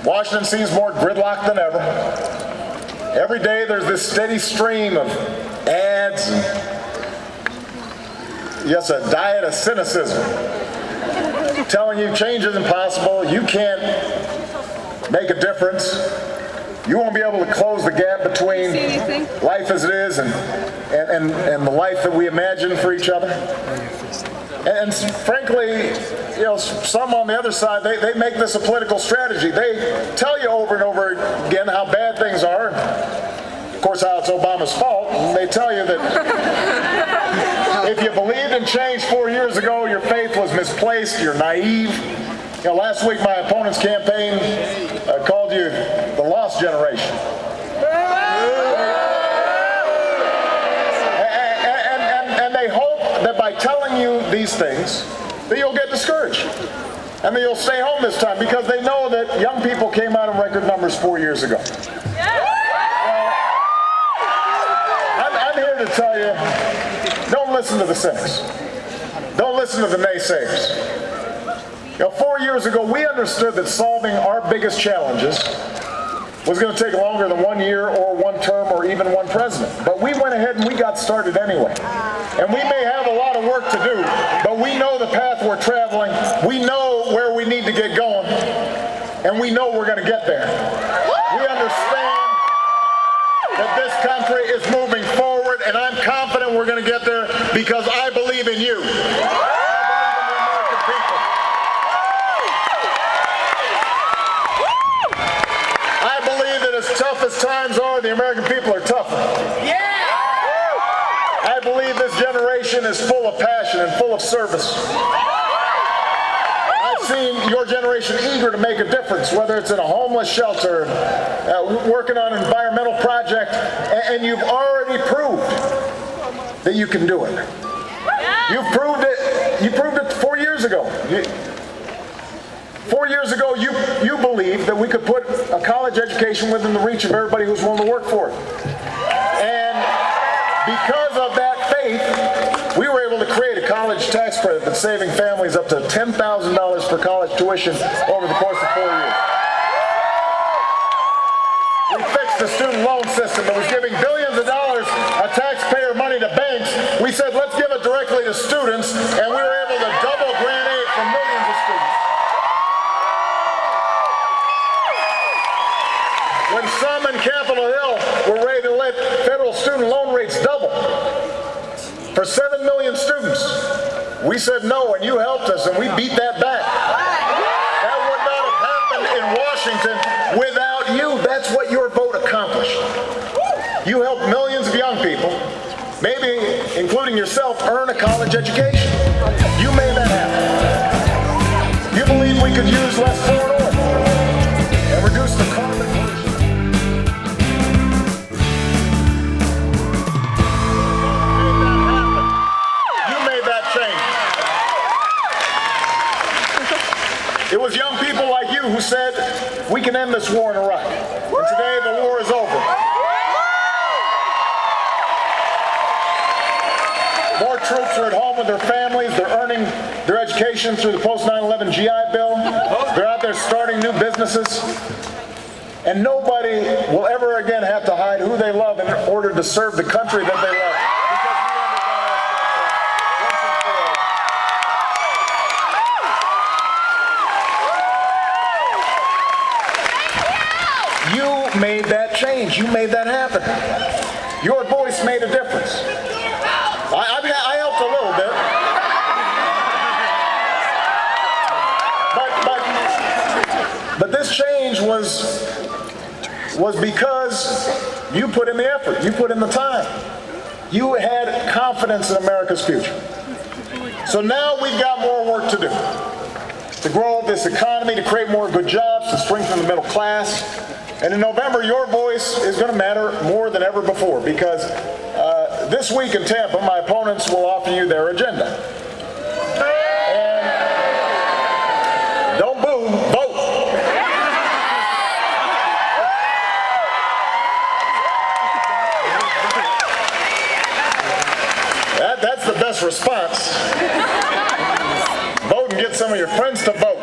Washington seems more gridlocked than ever. Every day there's this steady stream of ads and, yes, a diet of cynicism telling you change is impossible, you can't make a difference, you won't be able to close the gap between life as it is and the life that we imagine for each other. And frankly, some on the other side, they make this a political strategy. They tell you over and over again how bad things are, of course how it's Obama's fault, and they tell you that if you believed in change 4 years ago, your faith was misplaced, you're naive. Last week my opponent's campaign called you the lost generation. And they hope that by telling you these things, that you'll get discouraged. And that you'll stay home this time because they know that young people came out in record numbers 4 years ago. I'm here to tell you, don't listen to the cynics. Don't listen to the naysayers. 4 years ago, we understood that solving our biggest challenges was going to take longer than 1 year or one term or even one president. But we went ahead and we got started anyway. And we may have a lot of work to do, but we know the path we're traveling. We know where we need to get going. And we know we're going to get there. We understand that this country is moving forward, and I'm confident we're going to get there because I believe in you. As tough as times are, the American people are tougher. Yeah! I believe this generation is full of passion and full of service. I've seen your generation eager to make a difference, whether it's in a homeless shelter, working on an environmental project, and you've already proved that you can do it. You've proved it. You proved it 4 years ago. 4 years ago, you believed that we could put a college education within the reach of everybody who's willing to work for it. And because of that faith, we were able to create a college tax credit that's saving families up to $10,000 for college tuition over the course of 4 years. We fixed the student loan system that was giving billions of dollars of taxpayer money to banks. We said, let's give it directly to students, and we were able to double grant aid for millions of students. When some in Capitol Hill were ready to let federal student loan rates double for 7 million students, we said no, and you helped us, and we beat that back. That would not have happened in Washington without you. That's what your vote accomplished. You helped millions of young people, maybe including yourself, earn a college education. You made that happen. You believe we could use less foreign oil and reduce the carbon pollution. It was young people like you who said, we can end this war in Iraq. And today the war is over. More troops are at home with their families. They're earning their education through the post-9/11 GI Bill. They're out there starting new businesses. And nobody will ever again have to hide who they love in order to serve the country that they love. You made that change. You made that happen. Your voice made a difference. I helped a little bit. But this change was because you put in the effort. You put in the time. You had confidence in America's future. So now we've got more work to do. To grow this economy, to create more good jobs, to strengthen the middle class. And in November, your voice is going to matter more than ever before because this week in Tampa, my opponents will offer you their agenda. And don't boo, vote. That's the best response. Vote and get some of your friends to vote.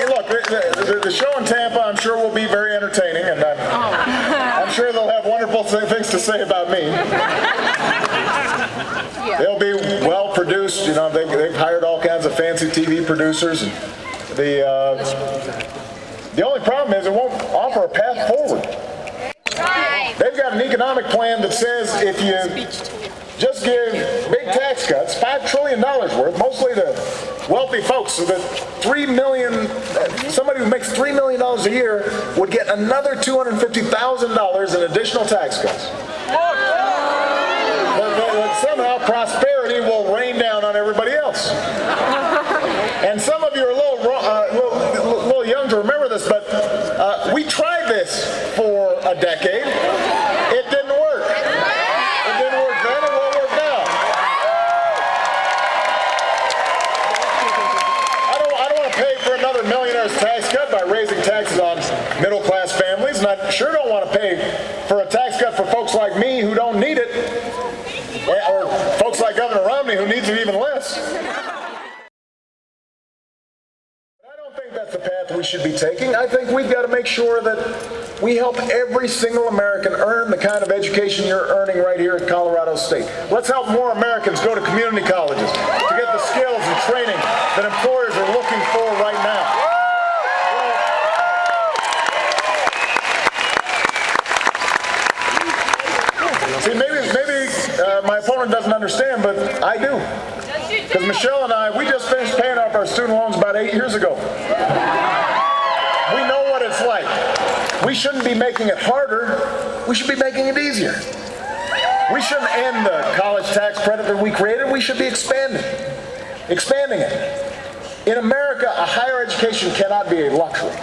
Look, the show in Tampa, I'm sure, will be very entertaining, and I'm sure they'll have wonderful things to say about me. They'll be well produced. You know, they've hired all kinds of fancy TV producers. And the only problem is it won't offer a path forward. They've got an economic plan that says if you just give big tax cuts, $5 trillion worth, mostly to wealthy folks, so that somebody who makes $3 million a year would get another $250,000 in additional tax cuts. But somehow prosperity will rain down on everybody else. And some of you are a little young to remember this, but we tried this for a decade. It didn't work. It didn't work then, it won't work now. I don't want to pay for another millionaire's tax cut by raising taxes on middle-class families, and I sure don't want to pay for a tax cut for folks like me who don't need it, or folks like Governor Romney who needs it even less. That's the path we should be taking. I think we've got to make sure that we help every single American earn the kind of education you're earning right here at Colorado State. Let's help more Americans go to community colleges to get the skills and training that employers are looking for right now. See, maybe my opponent doesn't understand, but I do. Because Michelle and I, we just finished paying off our student loans about 8 years ago. We know what it's like. We shouldn't be making it harder. We should be making it easier. We shouldn't end the college tax credit that we created. We should be expanding it. In America, a higher education cannot be a luxury.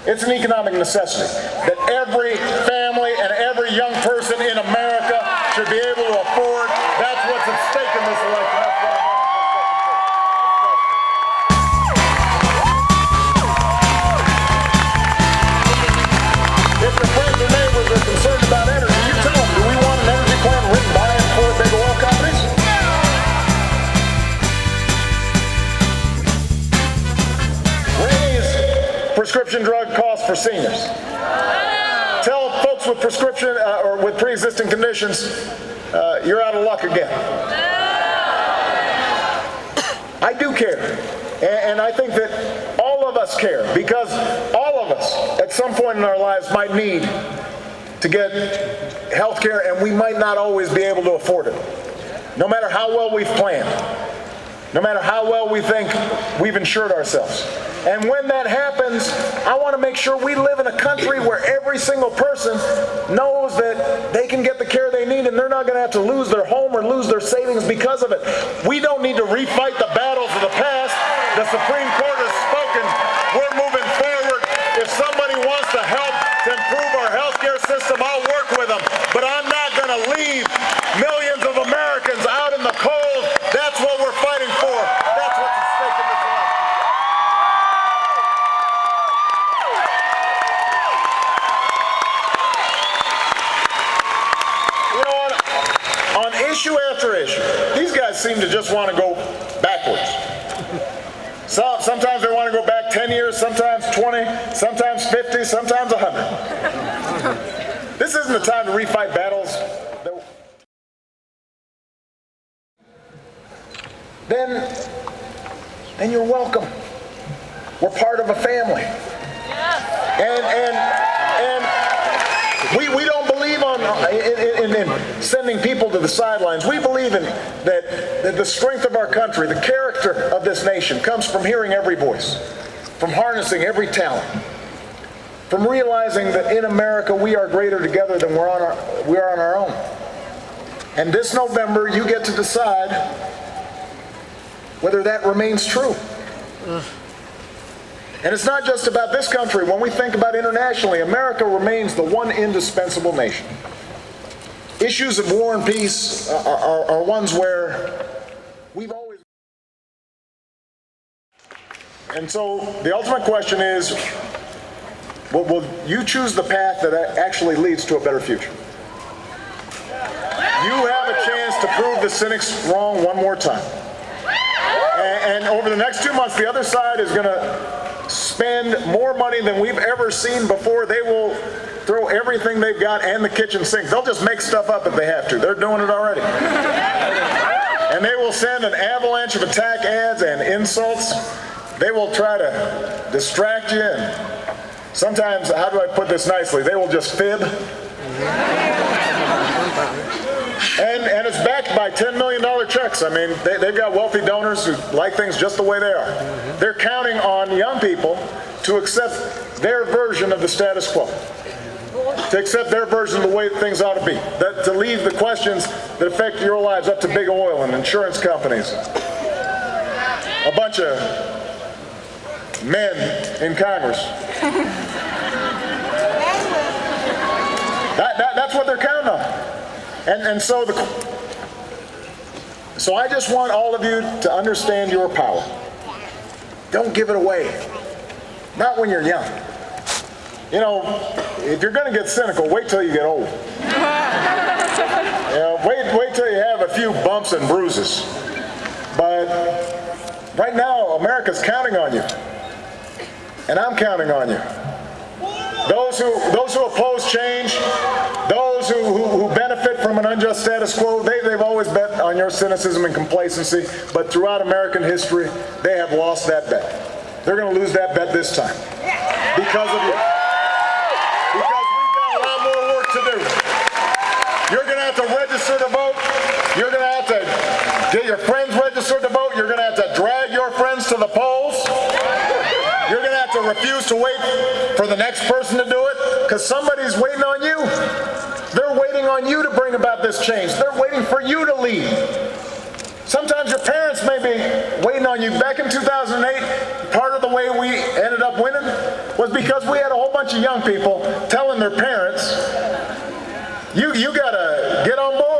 It's an economic necessity that every family and every young person in America should be able to afford. That's what's at stake in this election. That's what if your friends or neighbors are concerned about energy, you tell them, do we want an energy plan written by and for big oil companies? Raise prescription drug costs for seniors. Tell folks with prescription or with pre-existing conditions, you're out of luck again. I do care. And I think that all of us care, because all of us at some point in our lives might need to get health care, and we might not always be able to afford it. No matter how well we've planned, no matter how well we think we've insured ourselves. And when that happens, I want to make sure we live in a country where every single person knows that they can get the care they need and they're not going to have to lose their home or lose their savings because of it. We don't need to refight the battles of the past. The Supreme Court has spoken. We're moving forward. If somebody wants to help to improve our health care system, I'll work with them. But I'm not going to leave millions of Americans out in the cold. That's what we're fighting for. That's what's at stake in this election. You know what? On issue after issue, these guys seem to just want to go backwards. Sometimes they want to go back 10 years, sometimes 20, sometimes 50, sometimes 100. This isn't the time to refight battles. Then you're welcome. We're part of a family. And we don't believe in sending people to the sidelines. We believe in that the strength of our country, the character of this nation, comes from hearing every voice, from harnessing every talent, from realizing that in America we are greater together than we are on our own. And this November, you get to decide whether that remains true. And it's not just about this country. When we think about internationally, America remains the one indispensable nation. Issues of war and peace are ones where we've always... And so the ultimate question is, will you choose the path that actually leads to a better future? You have a chance to prove the cynics wrong one more time. And over the next 2 months, the other side is going to spend more money than we've ever seen before. They will throw everything they've got and the kitchen sink. They'll just make stuff up if they have to. They're doing it already. And they will send an avalanche of attack ads and insults. They will try to distract you. And sometimes, how do I put this nicely? They will just fib. And it's backed by $10 million checks. I mean, they've got wealthy donors who like things just the way they are. They're counting on young people to accept their version of the status quo, to accept their version of the way things ought to be, to leave the questions that affect your lives up to big oil and insurance companies. A bunch of men in Congress. That's what they're counting on. And so I just want all of you to understand your power. Don't give it away. Not when you're young. You know, if you're going to get cynical, wait till you get old. Wait till you have a few bumps and bruises. But right now, America's counting on you. And I'm counting on you. Those who oppose change, those who benefit from an unjust status quo, they've always bet on your cynicism and complacency, but throughout American history, they have lost that bet. They're going to lose that bet this time because of you. Because we've got a lot more work to do. You're going to have to register to vote. You're going to have to get your friends registered to vote. You're going to have to drag your friends to the polls. You're going to have to refuse to wait for the next person to do it because somebody's waiting on you. They're waiting on you to bring about this change. They're waiting for you to lead. Sometimes your parents may be waiting on you. Back in 2008, part of the way we ended up winning was because we had a whole bunch of young people telling their parents, you got to get on board.